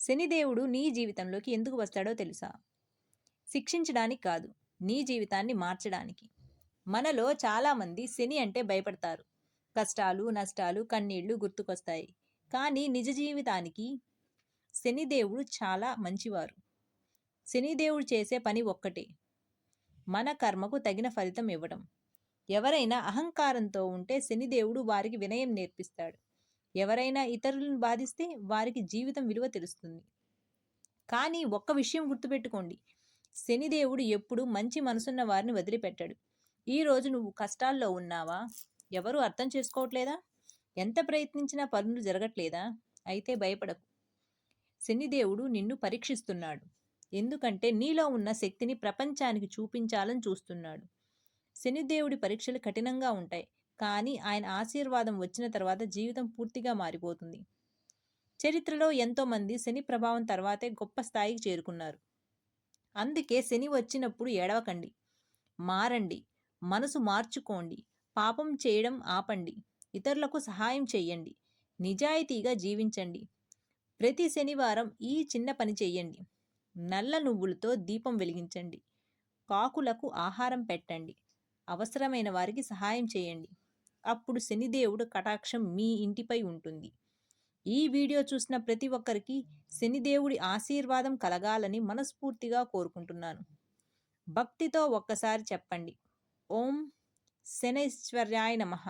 శనిదేవుడు నీ జీవితంలోకి ఎందుకు వస్తాడో తెలుసా? శిక్షించడానికి కాదు, నీ జీవితాన్ని మార్చడానికి. మనలో చాలామంది శని అంటే భయపడతారు. కష్టాలు, నష్టాలు, కన్నీళ్లు గుర్తుకొస్తాయి. కానీ నిజ జీవితానికి శనిదేవుడు చాలా మంచివారు. శనిదేవుడు చేసే పని ఒక్కటే, మన కర్మకు తగిన ఫలితం ఇవ్వడం. ఎవరైనా అహంకారంతో ఉంటే శనిదేవుడు వారికి వినయం నేర్పిస్తాడు. ఎవరైనా ఇతరులను బాధిస్తే వారికి జీవితం విలువ తెలుస్తుంది. కానీ ఒక్క విషయం గుర్తుపెట్టుకోండి, శనిదేవుడు ఎప్పుడూ మంచి మనసున్న వారిని వదిలిపెట్టాడు. ఈరోజు నువ్వు కష్టాల్లో ఉన్నావా? ఎవరూ అర్థం చేసుకోవట్లేదా? ఎంత ప్రయత్నించినా పనులు జరగట్లేదా? అయితే భయపడకు. శనిదేవుడు నిన్ను పరీక్షిస్తున్నాడు. ఎందుకంటే నీలో ఉన్న శక్తిని ప్రపంచానికి చూపించాలని చూస్తున్నాడు. శనిదేవుడి పరీక్షలు కఠినంగా ఉంటాయి, కానీ ఆయన ఆశీర్వాదం వచ్చిన తర్వాత జీవితం పూర్తిగా మారిపోతుంది. చరిత్రలో ఎంతోమంది శని ప్రభావం తర్వాతే గొప్ప స్థాయికి చేరుకున్నారు. అందుకే శని వచ్చినప్పుడు ఏడవకండి, మారండి, మనసు మార్చుకోండి, పాపం చేయడం ఆపండి, ఇతరులకు సహాయం చేయండి, నిజాయితీగా జీవించండి. ప్రతి శనివారం ఈ చిన్న పని చెయ్యండి. నల్ల నువ్వులతో దీపం వెలిగించండి, కాకులకు ఆహారం పెట్టండి, అవసరమైన వారికి సహాయం చేయండి. అప్పుడు శనిదేవుడు కటాక్షం మీ ఇంటిపై ఉంటుంది. ఈ వీడియో చూసిన ప్రతి ఒక్కరికి శనిదేవుడి ఆశీర్వాదం కలగాలని మనస్ఫూర్తిగా కోరుకుంటున్నాను. భక్తితో ఒక్కసారి చెప్పండి, ఓం శనైశ్వర్యాయ నమః.